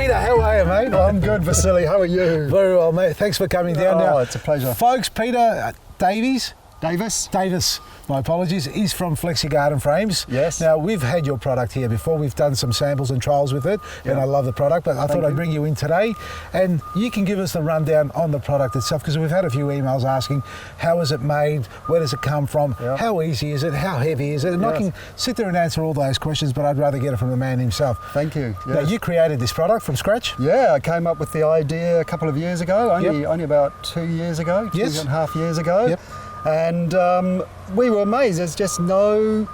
Peter, how are you, mate? I'm good, Vasily. How are you? Very well, mate. Thanks for coming down. Now, it's a pleasure. folks, Peter Davis, my apologies, is from Flexi Garden Frames. Yes. Now, we've had your product here before. We've done some samples and trials with it, and I love the product, but I thought I'd bring you in today, and you can give us the rundown on the product itself, because we've had a few emails asking, how is it made? Where does it come from? How easy is it? How heavy is it? And I can sit there and answer all those questions, but I'd rather get it from the man himself. Thank you. Yes. Now, you created this product from scratch? Yeah, I came up with the idea a couple of years ago, only about 2 years ago, 2.5 years ago. Yep. And we were amazed. There's just no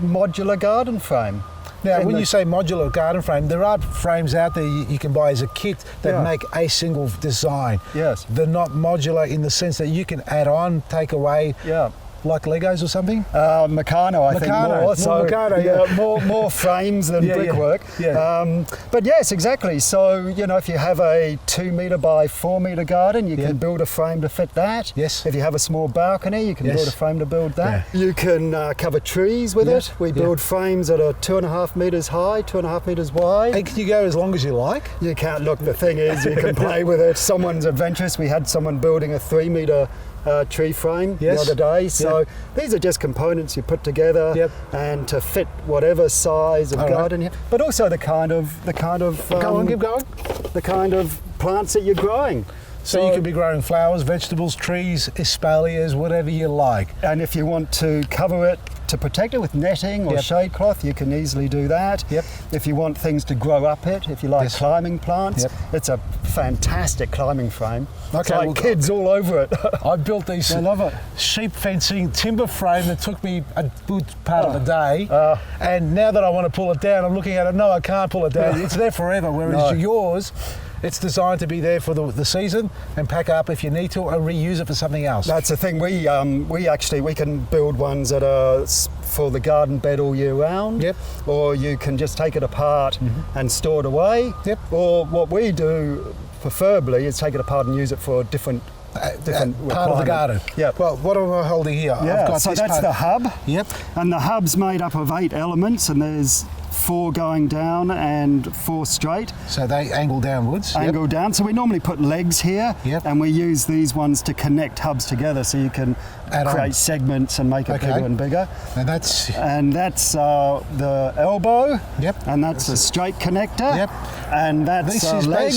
modular garden frame. Now, when you say modular garden frame, there are frames out there you can buy as a kit that make a single design. Yes. They're not modular in the sense that you can add on, take away. Yeah. Like Legos or something? Meccano, I think more. So, Meccano, more frames than brickwork. Yeah. But yes, exactly. So, you know, if you have a 2 metre by 4 metre garden, you can build a frame to fit that. Yes. If you have a small balcony, you can build a frame to build that. Yeah. You can cover trees with it. We build frames that are 2.5 metres high, 2.5 metres wide. And can you go as long as you like? You can't. Look, the thing is, you can play with it. Someone's adventurous. We had someone building a 3 metre tree frame the other day. So these are just components you put together and to fit whatever size of garden you have, but also the kind of go on, keep going. The kind of plants that you're growing. So you could be growing flowers, vegetables, trees, espaliers, whatever you like. And if you want to cover it to protect it with netting or shade cloth, you can easily do that. If you want things to grow up it, if you like climbing plants, it's a fantastic climbing frame. It's like kids all over it. I built these sheep fencing timber frame that took me a good part of the day, and now that I want to pull it down, I'm looking at it, no, I can't pull it down. It's there forever, whereas yours, it's designed to be there for the season and pack up if you need to or reuse it for something else. That's the thing. We can build ones that are for the garden bed all year round. Or you can just take it apart and store it away. Or what we do preferably is take it apart and use it for a different part of the garden. Well, what am I holding here? I've got so that's the hub. And the hub's made up of 8 elements, and there's 4 going down and 4 straight. So they angle downwards? Angle down. So we normally put legs here, and we use these ones to connect hubs together so you can create segments and make it bigger and bigger. And that's the elbow. And that's a straight connector. And that's a leg.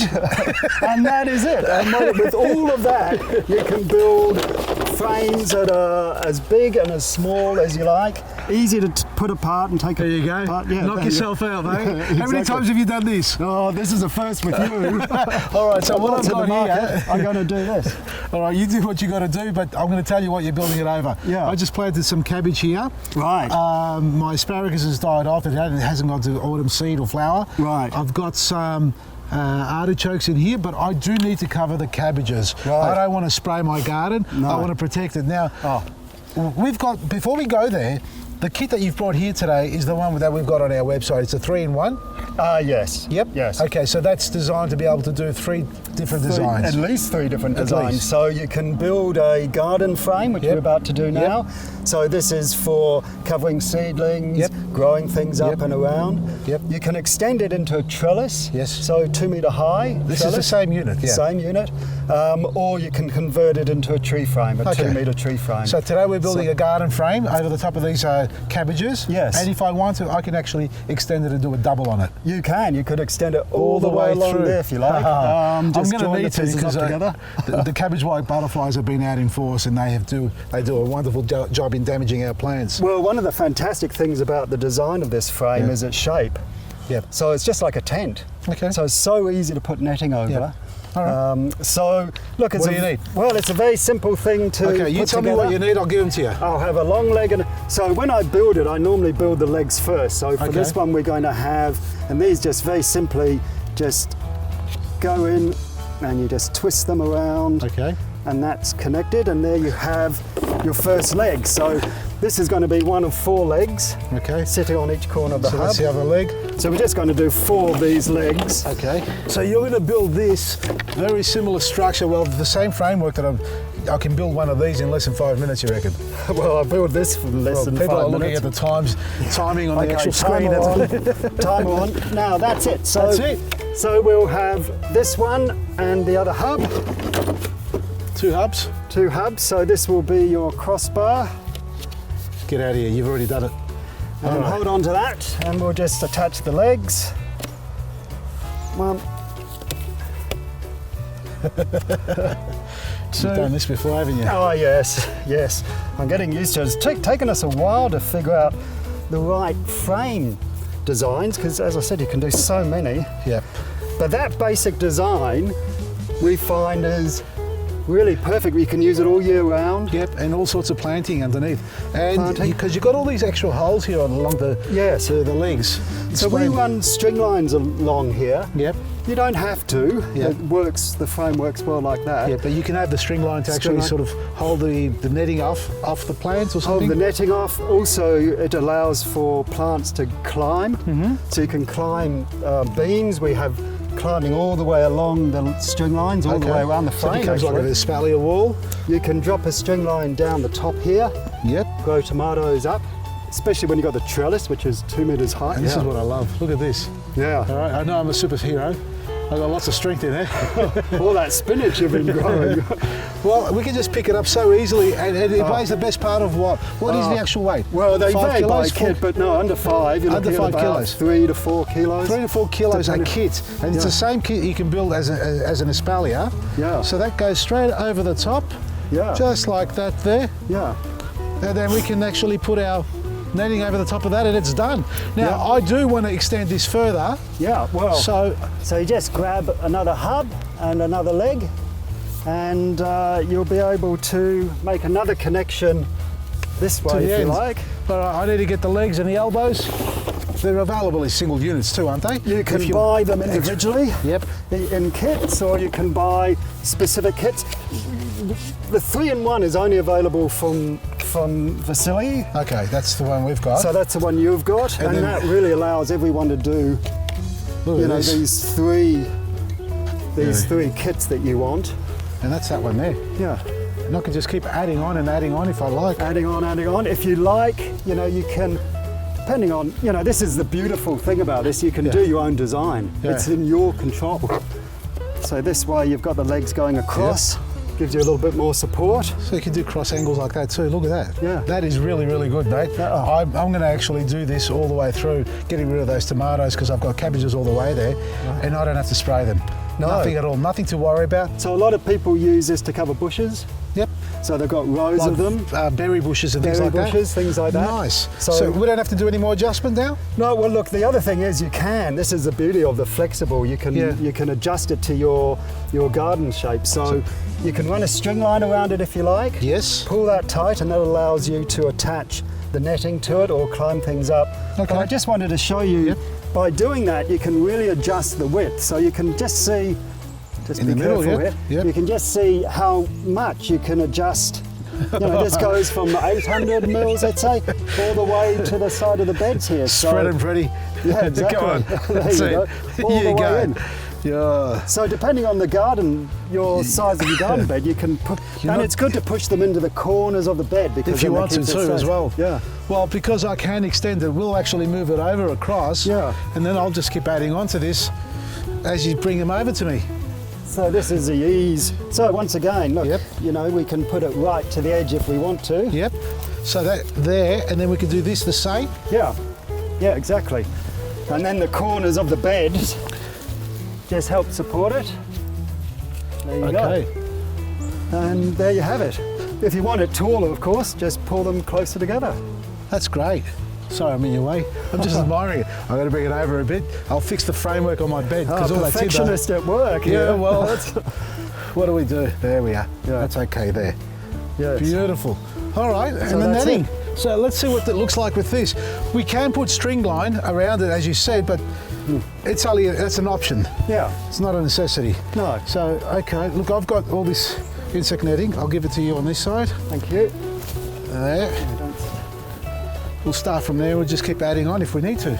And that is it. And with all of that, you can build frames that are as big and as small as you like. Easy to put apart and take apart. There you go. Knock yourself out, mate. Exactly. How many times have you done this? Oh, this is a first with you. All right, so what I've got here, I'm going to do this. All right, you do what you got to do, but I'm going to tell you what you're building it over. I just planted some cabbage here. Right. My asparagus has died off. It hasn't got to autumn seed or flower. Right. I've got some artichokes in here, but I do need to cover the cabbages. I don't want to spray my garden. I want to protect it. Now, we've got, before we go there, the kit that you've brought here today is the one that we've got on our website. It's a 3-in-1. Yes. Yes. Okay, so that's designed to be able to do 3 different designs. At least 3 different designs. So you can build a garden frame, which we're about to do now. So this is for covering seedlings, growing things up and around. You can extend it into a trellis. So 2 metre high. This is the same unit. Same unit. Or you can convert it into a tree frame, a 2 metre tree frame. So today we're building a garden frame over the top of these cabbages. And if I want to, I can actually extend it and do a double on it. You can. You could extend it all the way along through there if you like. Just join the pieces up together. The cabbage white butterflies have been out in force, and they do a wonderful job in damaging our plants. Well, one of the fantastic things about the design of this frame is its shape. So it's just like a tent. So it's so easy to put netting over. So look, what do you need? Well, it's a very simple thing to you put tell together. me what you need, I'll give them to you. I'll have a long leg, and so when I build it, I normally build the legs first. So for this one, we're going to have, and these just very simply just go in, and you just twist them around. And that's connected, and there you have your first leg. So this is going to be one of 4 legs. Sitting on each corner of the hub. That's the other leg. So we're just going to do 4 of these legs. So you're going to build this very similar structure. Well, the same framework that I can build one of these in less than 5 minutes, you reckon? Well, I build this for less than 5 minutes. People are looking at the timing on the actual screen. Timer on. Now that's it. So that's it. So we'll have this one and the other hub. 2 hubs. 2 hubs, so this will be your crossbar. Get out of here, you've already done it. And hold on to that, and we'll just attach the legs. One. You've done this before, haven't you? Oh yes, yes. I'm getting used to it. It's taken us a while to figure out the right frame designs, because as I said, you can do so many. Yep. But that basic design we find is really perfect. You can use it all year round. Yep, and all sorts of planting underneath. And Planting. because you've got all these extra holes here along the, Yes. the legs. So we Explain. run string lines along here. Yep. You don't have to. Yep. It works. The frame works well like that. Yeah, but you can have the string line to String actually line. sort of hold the netting off the plants or Hold something. the netting off. Also, it allows for plants to climb. Mm-hmm. So you can climb beams. We have climbing all the way along the string lines, all the way around the So frame. it becomes like actually. a espalier wall. You can drop a string line down the top here, Yep. grow tomatoes up, especially when you've got the trellis, which is 2 meters high. And this is what I love. Look at this. Yeah. All right, I know I'm a superhero. I've got lots of strength in there. All that spinach you've been growing. Well, we can just pick it up so easily, and it weighs the best part of what? What is the actual weight? Well, they 5 vary by kilos, kit, but no, under 5. You're Under looking at 5 about kilos. 3 to 4 kilos. 3 to 4 kilos a Depending- kit, and it's the same kit you can build as an espalier. Yeah. So that goes straight over the top, Yeah. just like that there, Yeah. and then we can actually put our netting over the top of that, and it's done. Now, Yeah. I do want to extend this further, Yeah. Well. so So you just grab another hub and another leg, and you'll be able to make another connection this to way the if you end. like. But I need to get the legs and the elbows. They're available as single units too, aren't they? You can If buy them individually Yep. in kits, or you can buy specific kits. The 3-in-1 is only available from Vasily, Okay, that's the one we've got. so that's the one you've got, And and, then- that really allows everyone to do, Look you at know, this. these three kits that you want. And that's that one there. Yeah. And I can just keep adding on and adding on if I like. Adding on. If you like, you know, you can, depending on, you know, this is the beautiful thing about this, you can do your own design. Yeah. It's in your control. So this way you've got the legs going across, gives you a little bit more support. So you can do cross angles like that too. Look at that. Yeah. That is really, really good, mate. Yeah. I'm going to actually do this all the way through, getting rid of those tomatoes because I've got cabbages all the way there, and I don't have to spray them. No. Nothing at all. Nothing to worry about. So a lot of people use this to cover bushes. Yep. So they've got rows Like of them. berry bushes and things Berry like bushes, that. things like that. Nice. So- So we don't have to do any more adjustment now? No, well look, the other thing is you can, this is the beauty of the flexible, you can adjust it to your garden shape. So you can run a string line around it if you like. Yes. Pull that tight and that allows you to attach the netting to it or climb things up. Okay. But I just wanted to show you, Yep. by doing that you can really adjust the width. So you can just see, just In be the middle, careful yep, here, yep. you can just see how much you can adjust. You know, this goes from 800 mils, let's say, all the way to the side of the beds here. Spread and pretty. Yeah, exactly. Come on. There you So, go. All here the you way go. in. Yeah. So depending on the garden, your size of your garden bed, you can put, You're and not- it's good to push them into the corners of the bed because If you then that want to keeps it too as safe. well. Yeah. Well, because I can extend it, we'll actually move it over across. Yeah. And then I'll just keep adding on to this as you bring them over to me. So this is the ease. So once again, look, Yep. you know, we can put it right to the edge if we want to. Yep. So that there, and then we can do this the same. Yeah, yeah, exactly. And then the corners of the bed just help support it. There you Okay. go. And there you have it. If you want it taller, of course, just pull them closer together. That's great. Sorry, I'm in your way. I'm just admiring it. I've got to bring it over a bit. I'll fix the framework on my bed because all that timber. Perfectionist at work. Yeah, well, what do we do? There we are. Yeah. That's okay there. yes. Beautiful. All right, So and the that's netting. it. So let's see what that looks like with this. We can put string line around it, as you said, but it's only that's an option. Yeah. It's not a necessity. No. So okay, look, I've got all this insect netting. I'll give it to you on this side. Thank you. There. I don't- We'll start from there. We'll just keep adding on if we need to.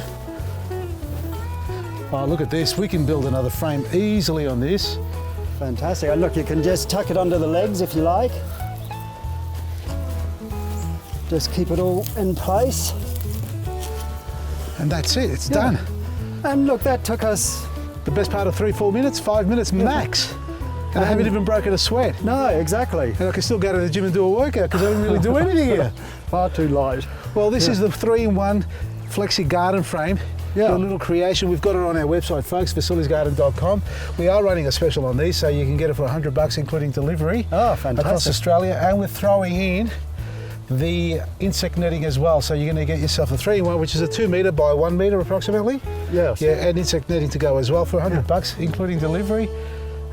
Oh, look at this. We can build another frame easily on this. Fantastic. And look, you can just tuck it under the legs if you like. Just keep it all in place. And that's it. It's Yeah. done. And look, that took us the best part of 3-4 minutes, 5 minutes max. And I haven't even broken a sweat. No, exactly. And I can still go to the gym and do a workout because I don't really do anything here. Far too light. Well, this is the 3-in-1 Flexi garden frame. Yeah. A little creation. We've got it on our website, folks, facilitiesgarden.com. We are running a special on these, so you can get it for $100 including delivery. Oh, fantastic. Across Australia. And we're throwing in the insect netting as well. So you're going to get yourself a 3-in-1, which is a 2 metre by 1 metre approximately. Yes. Yeah, and insect netting to go as well for $100 including delivery.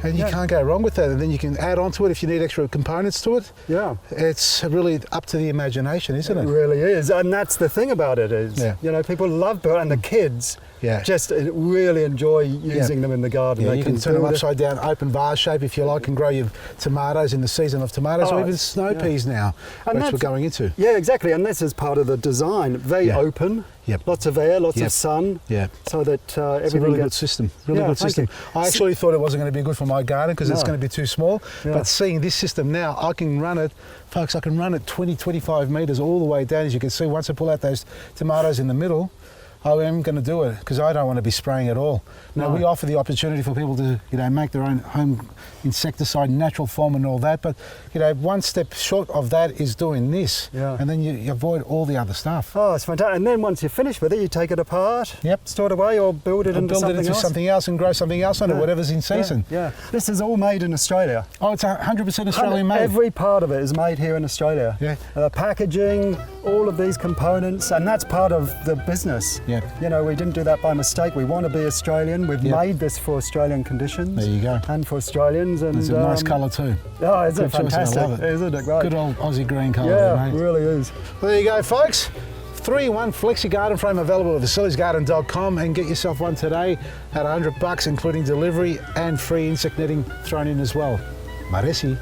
And you can't go wrong with that. And then you can add on to it if you need extra components to it. Yeah. It's really up to the imagination, isn't it? It really is. And that's the thing about it is, Yeah. you know, people love birds, and the kids just really enjoy using them in the garden. Yeah, They you can turn them build upside down, open vase shape if you like, and grow your tomatoes in the season of tomatoes, or even snow peas now, which we're going into. Yeah, exactly. And this is part of the design. Very open. Yep. Lots of air, lots of sun. Yeah. So that It's everything a really gets... good system. Really Yeah, good thank system. you. I actually thought it wasn't going to be good for my garden because it's No. going to be too small. Yeah. But seeing this system now, I can run it, folks, I can run it 20, 25 metres all the way down. As you can see, once I pull out those tomatoes in the middle, I am going to do it because I don't want to be spraying at all. Now, we offer the opportunity for people to, make their own home insecticide, natural form and all that. But, one step short of that is doing this. Yeah. And then you avoid all the other stuff. Oh, it's fantastic. And then once you're finished with it, you take it apart, store it away, or build it into something else. And grow something else on it, whatever's in season. Yeah. This is all made in Australia. Oh, it's 100% Australian made. Every part of it is made here in Australia. Yeah. Packaging, all of these components, and that's part of the business. Yeah. We didn't do that by mistake. We want to be Australian. We've made this for Australian conditions. There you go. And for Australians. And it's a nice colour too. Oh, isn't it Good choice, fantastic? I love it. Isn't it great? Good old Aussie green colour. Yeah, mate. it really is. Well, there you go, folks. 3-in-1 Flexi garden frame available at facilitiesgarden.com, and get yourself one today at $100 including delivery and free insect netting thrown in as well. Maresi.